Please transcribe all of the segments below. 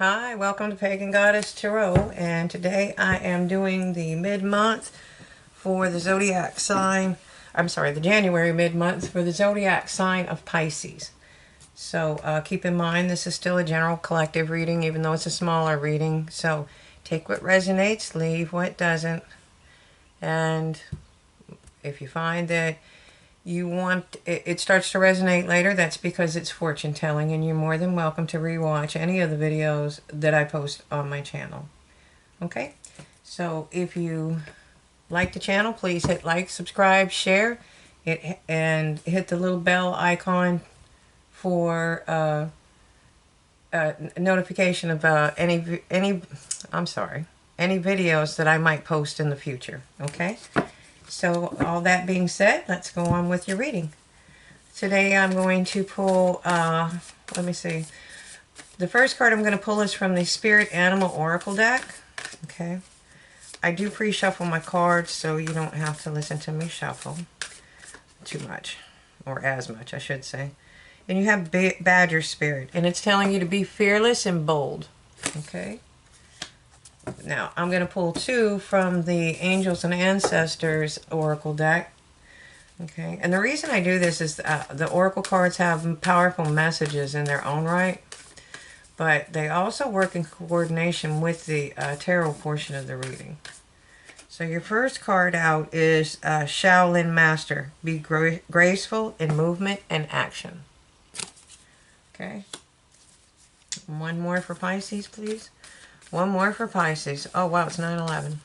Hi, welcome to Pagan Goddess Tarot, and today I am doing the mid-month for the zodiac sign, the January mid-month for the zodiac sign of Pisces. So keep in mind this is still a general collective reading, even though it's a smaller reading, so take what resonates, leave what doesn't, and if you find that it starts to resonate later, that's because it's fortune telling, and you're more than welcome to rewatch any of the videos that I post on my channel. Okay, so if you like the channel, please hit like, subscribe, share it, and hit the little bell icon for notification of any videos that I might post in the future. Okay. So all that being said, let's go on with your reading. Today I'm going to pull, let me see. The first card I'm going to pull is from the Spirit Animal Oracle deck. Okay. I do pre-shuffle my cards, so you don't have to listen to me shuffle too much. Or as much, I should say. And you have Badger Spirit, and it's telling you to be fearless and bold. Okay. Now, I'm going to pull two from the Angels and Ancestors Oracle deck. Okay, and the reason I do this is the Oracle cards have powerful messages in their own right, but they also work in coordination with the tarot portion of the reading. So your first card out is Shaolin Master. Be graceful in movement and action. Okay. One more for Pisces, please. One more for Pisces. Oh, wow, it's 9/11.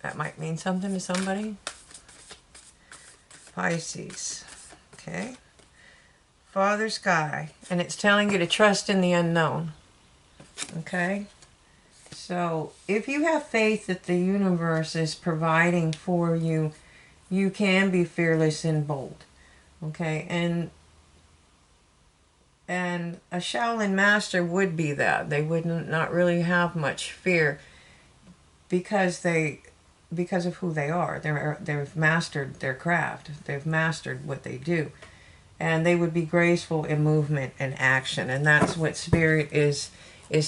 That might mean something to somebody. Pisces. Okay. Father Sky. And it's telling you to trust in the unknown. Okay. So, if you have faith that the universe is providing for you, you can be fearless and bold. Okay. And a Shaolin Master would be that. They would not really have much fear because of who they are. They've mastered their craft. They've mastered what they do. And they would be graceful in movement and action. And that's what Spirit is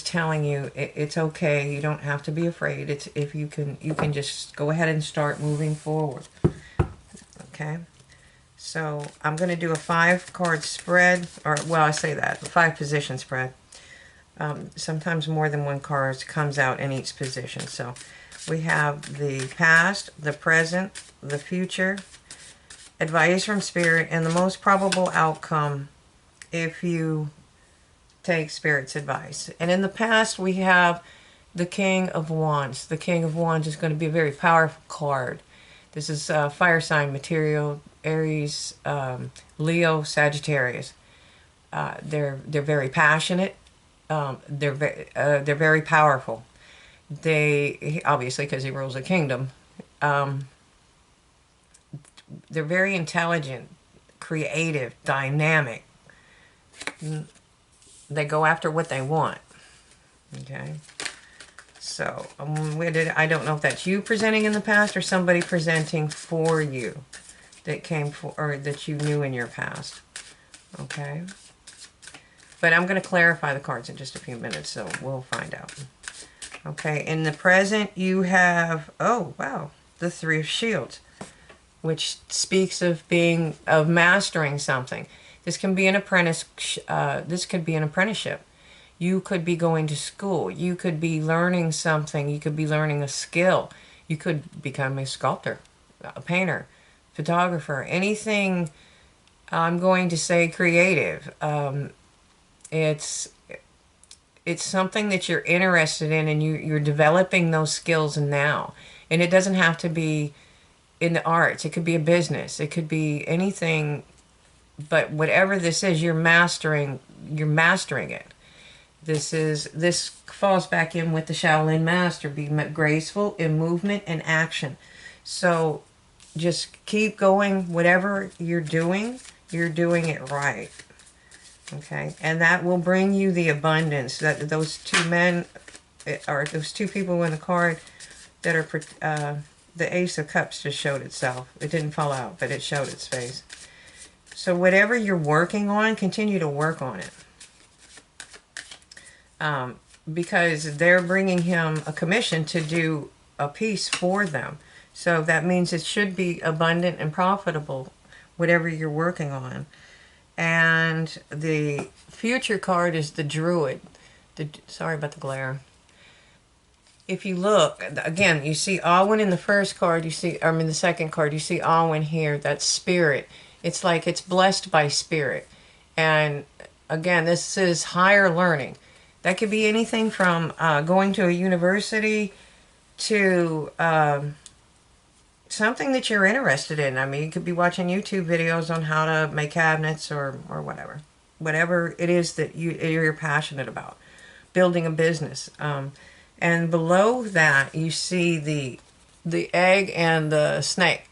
telling you. It's okay. You don't have to be afraid. It's if you can just go ahead and start moving forward. Okay? So I'm going to do a 5-card spread, or well, I say that, a 5-position spread. Sometimes more than one card comes out in each position. So we have the past, the present, the future, advice from Spirit, and the most probable outcome if you take Spirit's advice. And in the past, we have the King of Wands. The King of Wands is going to be a very powerful card. This is fire sign material, Aries, Leo, Sagittarius. They're very passionate. They're very powerful. They obviously, because he rules a kingdom, they're very intelligent, creative, dynamic. They go after what they want. Okay. So, I don't know if that's you presenting in the past or somebody presenting for you that came for, or that you knew in your past. Okay. But I'm going to clarify the cards in just a few minutes, so we'll find out. Okay, in the present you have, oh wow, the 3 of Shields, which speaks of mastering something. This can be an this could be an apprenticeship. You could be going to school. You could be learning something. You could be learning a skill. You could become a sculptor, a painter, photographer, anything. I'm going to say creative. It's something that you're interested in, and you're developing those skills now. And it doesn't have to be in the arts. It could be a business. It could be anything. But whatever this is, you're mastering it. This falls back in with the Shaolin Master, be graceful in movement and action. So just keep going. Whatever you're doing it right. Okay, and that will bring you the abundance that those 2 men, or those 2 people in the card that are, the Ace of Cups just showed itself. It didn't fall out, but it showed its face. So whatever you're working on, continue to work on it. because they're bringing him a commission to do a piece for them. So that means it should be abundant and profitable, whatever you're working on. And the future card is the Druid. Sorry about the glare. If you look, again, you see Alwyn in the first card, you see, I mean the second card, you see Alwyn here, that's spirit. It's like it's blessed by spirit. And again, this is higher learning. That could be anything from going to a university to something that you're interested in. I mean, you could be watching YouTube videos on how to make cabinets or whatever. Whatever it is that you're passionate about. Building a business. And below that, you see the egg and the snake.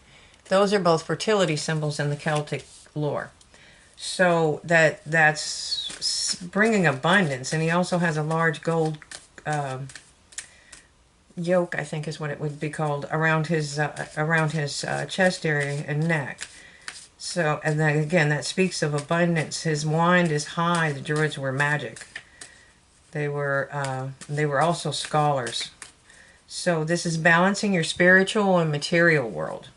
Those are both fertility symbols in the Celtic lore. So that's bringing abundance. And he also has a large gold yoke, I think is what it would be called, around his chest area and neck. So, and then again, that speaks of abundance. His wand is high. The Druids were magic. They were also scholars. So this is balancing your spiritual and material world.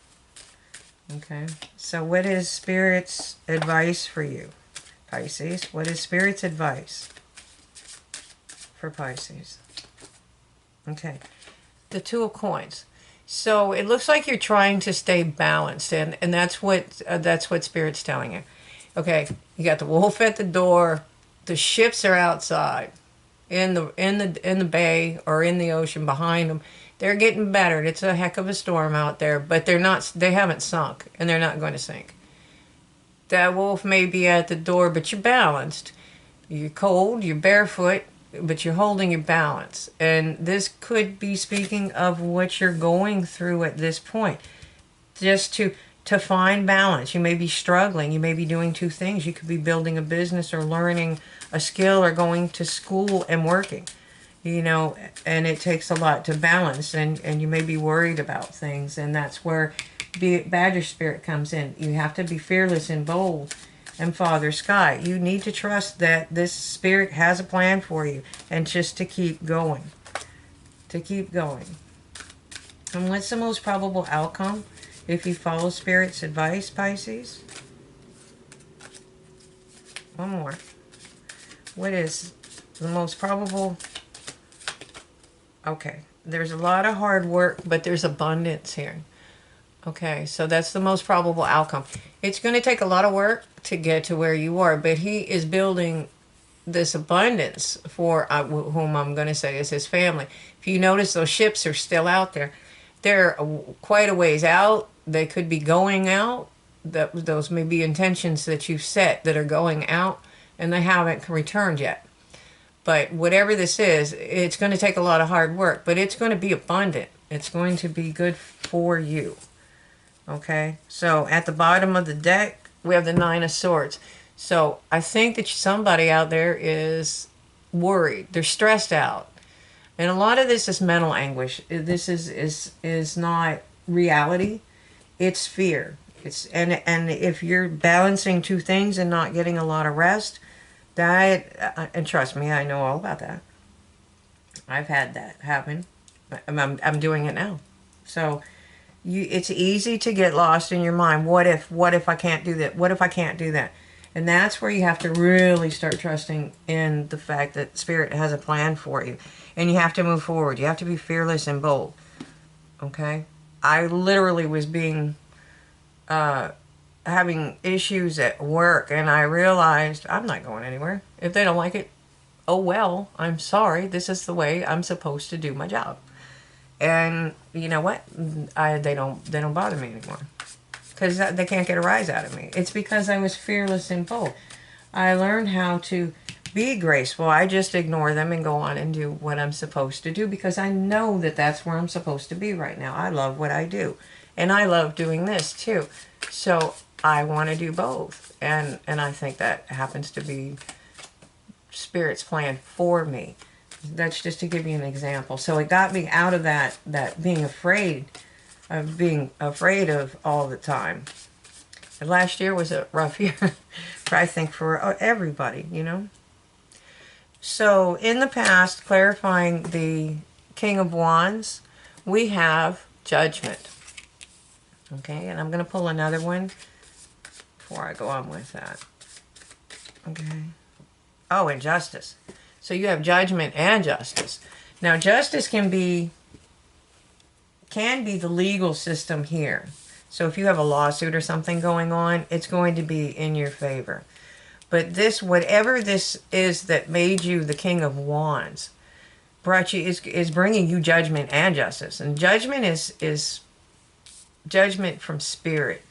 Okay. So what is Spirit's advice for you, Pisces? What is Spirit's advice for Pisces? Okay. The Two of Coins. So it looks like you're trying to stay balanced, and that's what Spirit's telling you. Okay, you got the wolf at the door. The ships are outside, in the bay or in the ocean behind them. They're getting battered. It's a heck of a storm out there, but they haven't sunk, and they're not going to sink. That wolf may be at the door, but you're balanced. You're cold, you're barefoot, but you're holding your balance. And this could be speaking of what you're going through at this point. Just to find balance. You may be struggling. You may be doing two things. You could be building a business or learning a skill or going to school and working. You know, and it takes a lot to balance. And you may be worried about things. And that's where Badger Spirit comes in. You have to be fearless and bold. And Father Sky, you need to trust that this Spirit has a plan for you, and just to keep going. To keep going. And what's the most probable outcome if you follow Spirit's advice, Pisces? One more. What is the most probable? Okay. There's a lot of hard work, but there's abundance here. Okay, so that's the most probable outcome. It's going to take a lot of work to get to where you are, but he is building this abundance for whom I'm going to say is his family. If you notice, those ships are still out there. They're quite a ways out. They could be going out. Those may be intentions that you've set that are going out, and they haven't returned yet. But whatever this is, it's going to take a lot of hard work, but it's going to be abundant. It's going to be good for you. Okay, so at the bottom of the deck, we have the Nine of Swords. So I think that somebody out there is worried. They're stressed out. And a lot of this is mental anguish. This is not reality. It's fear. And if you're balancing two things and not getting a lot of rest, and trust me, I know all about that. I've had that happen. I'm doing it now. So it's easy to get lost in your mind. What if I can't do that? What if I can't do that? And that's where you have to really start trusting in the fact that Spirit has a plan for you. And you have to move forward. You have to be fearless and bold. Okay? I literally was having issues at work, and I realized I'm not going anywhere. If they don't like it, oh well, I'm sorry. This is the way I'm supposed to do my job. And you know what? They don't bother me anymore, because they can't get a rise out of me. It's because I was fearless and bold. I learned how to be graceful. I just ignore them and go on and do what I'm supposed to do, because I know that that's where I'm supposed to be right now. I love what I do, and I love doing this too. So I want to do both, and I think that happens to be Spirit's plan for me. That's just to give you an example. So it got me out of that being afraid of all the time. And last year was a rough year, I think, for everybody, you know. So So in the past, clarifying the King of Wands, we have Judgment. Okay, and I'm going to pull another one before I go on with that. Okay. Oh, and Justice. So you have Judgment and Justice. Now, Justice can be the legal system here. So if you have a lawsuit or something going on, it's going to be in your favor. But this, whatever this is that made you the King of Wands, brought you is bringing you Judgment and Justice. And Judgment is judgment from spirit.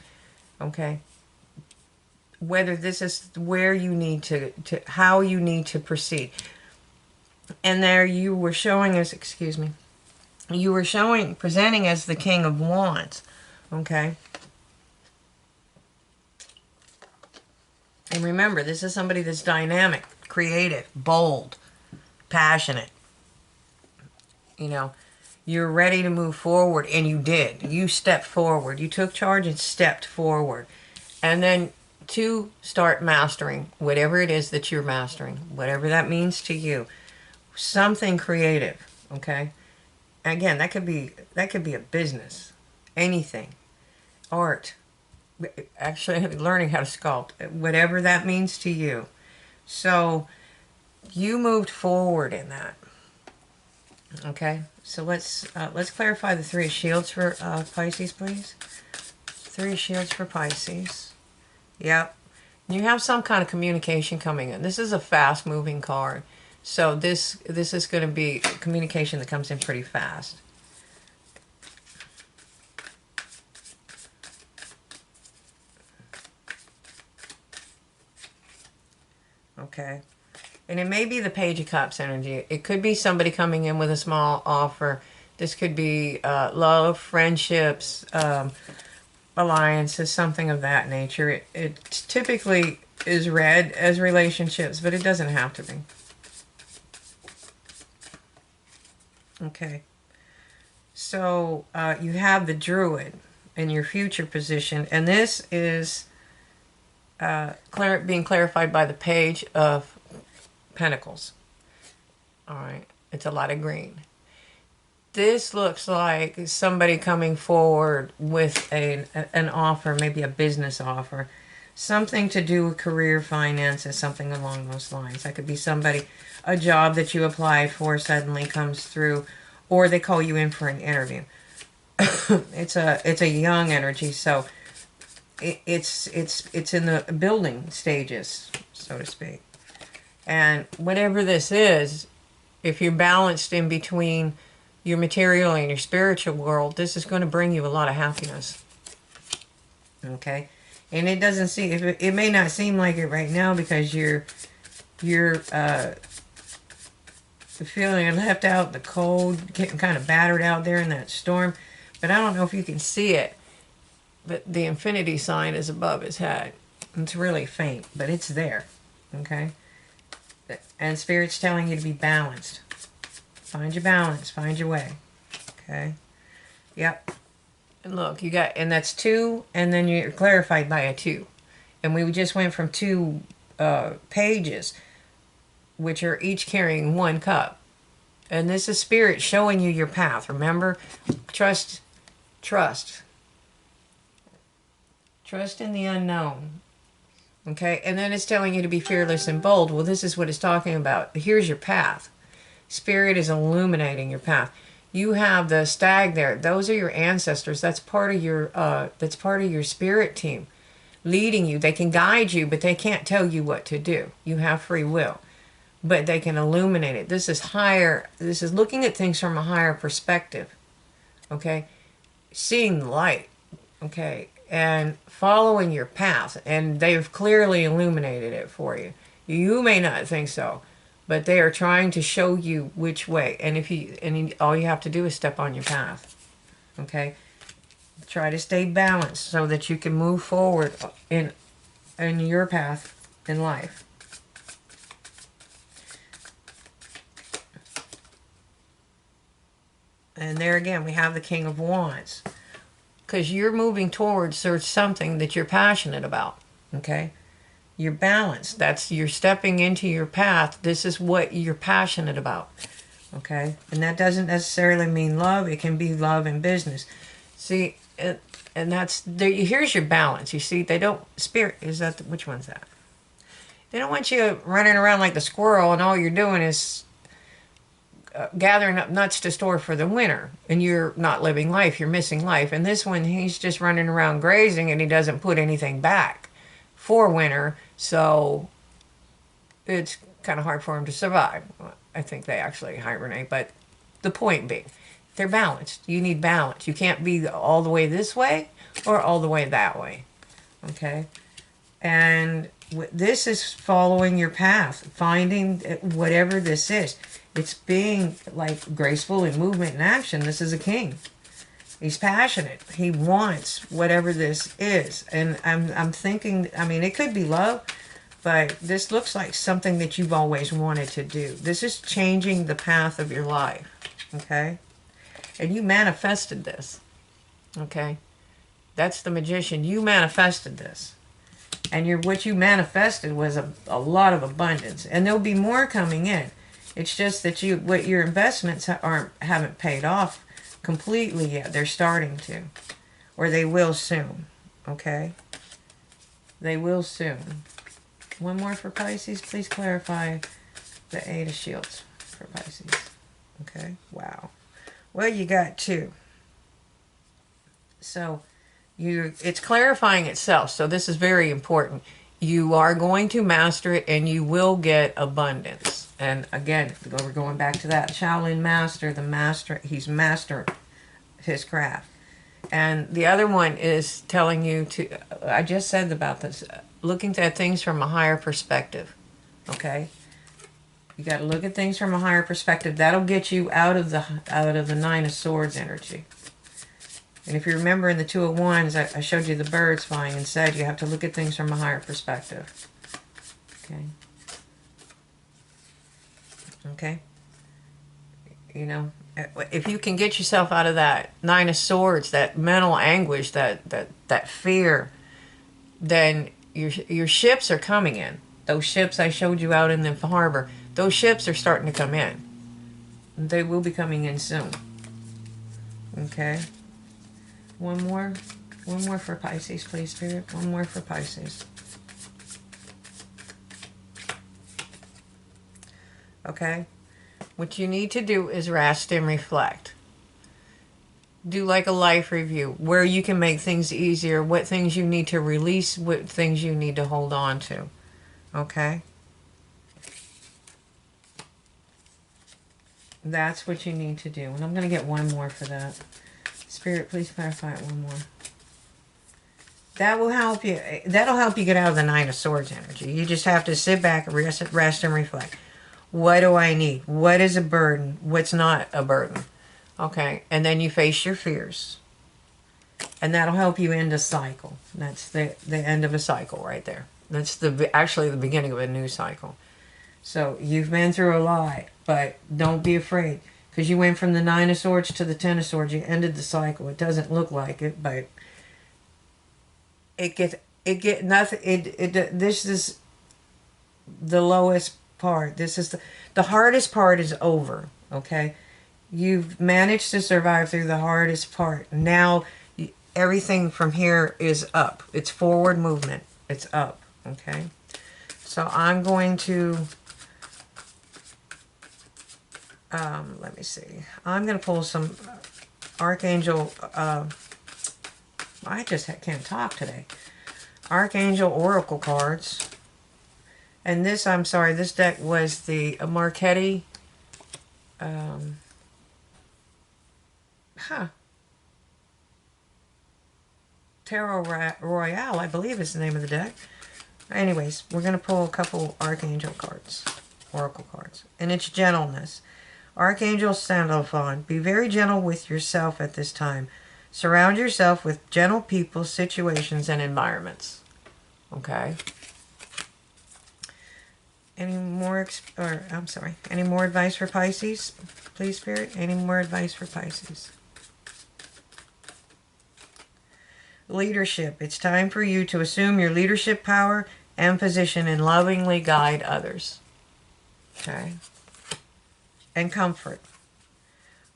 Okay. Whether this is where you need to how you need to proceed. And there you were showing us, excuse me, you were presenting as the King of Wands. Okay. And remember, this is somebody that's dynamic, creative, bold, passionate. You know, you're ready to move forward, and you did. You stepped forward. You took charge and stepped forward. And then to start mastering whatever it is that you're mastering, whatever that means to you. Something creative, okay? Again, that could be a business, anything, art, actually learning how to sculpt, whatever that means to you. So you moved forward in that. Okay, so let's clarify the Three of Shields for Pisces, please. Three of Shields for Pisces. Yep. You have some kind of communication coming in. This is a fast-moving card. So this is going to be communication that comes in pretty fast. Okay. And it may be the Page of Cups energy. It could be somebody coming in with a small offer. This could be love, friendships, alliances, something of that nature. It typically is read as relationships, but it doesn't have to be. Okay. So you have the Druid in your future position, and this is being clarified by the Page of Pentacles. All right. It's a lot of green. This looks like somebody coming forward with an offer, maybe a business offer. Something to do with career finances, something along those lines. That could be somebody, a job that you applied for suddenly comes through, or they call you in for an interview. It's a young energy, so it's in the building stages, so to speak. And whatever this is, if you're balanced in between your material and your spiritual world, this is going to bring you a lot of happiness. Okay? And it doesn't seem, it may not seem like it right now because you're feeling left out in the cold, getting kind of battered out there in that storm. But I don't know if you can see it, but the infinity sign is above his head. It's really faint, but it's there. Okay? And Spirit's telling you to be balanced. Find your balance. Find your way. Okay? Yep. And look, you got, and that's 2, and then you're clarified by a 2. And we just went from 2 pages, which are each carrying 1 cup. And this is Spirit showing you your path. Remember? Trust. Trust in the unknown. Okay? And then it's telling you to be fearless and bold. Well, this is what it's talking about. Here's your path. Spirit is illuminating your path. You have the stag there. Those are your ancestors. That's part of your spirit team leading you. They can guide you, but they can't tell you what to do. You have free will, but they can illuminate it. This is higher. This is looking at things from a higher perspective. Okay? Seeing the light. Okay? And following your path. And they've clearly illuminated it for you. You may not think so, but they are trying to show you which way. And all you have to do is step on your path. Okay? Try to stay balanced so that you can move forward in your path in life. And there again, we have the King of Wands. Because you're moving towards something that you're passionate about. Okay? You're balanced. You're stepping into your path. This is what you're passionate about. Okay? And that doesn't necessarily mean love. It can be love and business. See, and here's your balance. You see, they don't, spirit, which one's that? They don't want you running around like the squirrel and all you're doing is gathering up nuts to store for the winter, and you're not living life, you're missing life. And this one, he's just running around grazing, and he doesn't put anything back for winter, so it's kind of hard for him to survive. I think they actually hibernate, but the point being, they're balanced. You need balance. You can't be all the way this way or all the way that way. Okay? And this is following your path, finding whatever this is. It's being like graceful in movement and action. This is a king. He's passionate. He wants whatever this is. And I'm thinking, I mean, it could be love, but this looks like something that you've always wanted to do. This is changing the path of your life. Okay? And you manifested this. Okay? That's the magician. You manifested this. And what you manifested was a lot of abundance. And there'll be more coming in. It's just that what your investments haven't paid off completely yet. They're starting to. Or they will soon. Okay? They will soon. One more for Pisces. Please clarify the Eight of Shields for Pisces. Okay? Wow. Well, you got two. So, it's clarifying itself. So this is very important. You are going to master it, and you will get abundance. And again, we're going back to that Shaolin master, he's mastering his craft. And the other one is telling you I just said about this, looking at things from a higher perspective. Okay? You got to look at things from a higher perspective. That'll get you out of the Nine of Swords energy. And if you remember in the Two of Wands, I showed you the birds flying and said you have to look at things from a higher perspective. Okay? Okay? You know, if you can get yourself out of that Nine of Swords, that mental anguish, that fear, then your ships are coming in. Those ships I showed you out in the harbor, those ships are starting to come in. They will be coming in soon. Okay? One more for Pisces, please, Spirit. One more for Pisces. Okay? What you need to do is rest and reflect. Do like a life review where you can make things easier, what things you need to release, what things you need to hold on to. Okay? That's what you need to do. And I'm going to get one more for that. Spirit, please clarify it one more. That will help you. That'll help you get out of the Nine of Swords energy. You just have to sit back, rest and reflect. What do I need? What is a burden? What's not a burden? Okay, and then you face your fears. And that'll help you end a cycle. That's the end of a cycle right there. That's actually the beginning of a new cycle. So you've been through a lot, but don't be afraid. Because you went from the Nine of Swords to the Ten of Swords. You ended the cycle. It doesn't look like it, but this is the lowest part. This is the hardest part is over, okay? You've managed to survive through the hardest part. Now, everything from here is up. It's forward movement. It's up, okay? So I'm going to... let me see. I'm going to pull some Archangel... I just can't talk today. Archangel Oracle cards. And this, I'm sorry, this deck was the Marchetti... Tarot Royale, I believe is the name of the deck. Anyways, we're going to pull a couple Archangel cards. Oracle cards. And it's gentleness. Archangel Sandalphon, be very gentle with yourself at this time. Surround yourself with gentle people, situations, and environments. Okay? Any more, any more advice for Pisces? Please, Spirit, any more advice for Pisces? Leadership. It's time for you to assume your leadership power and position and lovingly guide others. Okay. And comfort.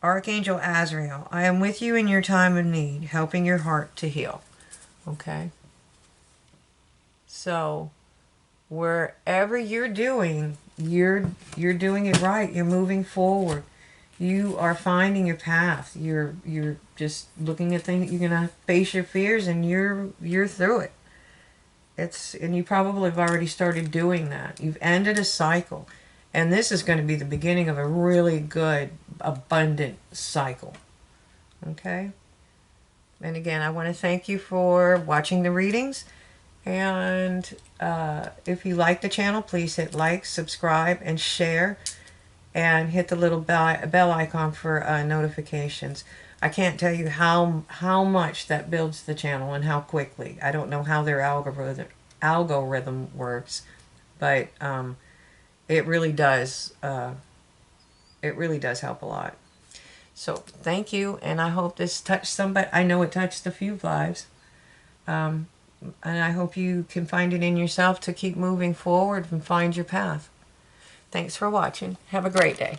Archangel Azrael, I am with you in your time of need, helping your heart to heal. Okay. So wherever you're doing, you're doing it right. You're moving forward. You are finding your path. You're just looking at things. You're gonna face your fears, and you're through it. And you probably have already started doing that. You've ended a cycle, and this is going to be the beginning of a really good, abundant cycle. Okay. And again, I want to thank you for watching the readings. And if you like the channel, please hit like, subscribe, and share. And hit the little bell icon for notifications. I can't tell you how much that builds the channel and how quickly. I don't know how their algorithm works, but it really does. It really does help a lot. So thank you, and I hope this touched somebody. I know it touched a few lives, and I hope you can find it in yourself to keep moving forward and find your path. Thanks for watching. Have a great day.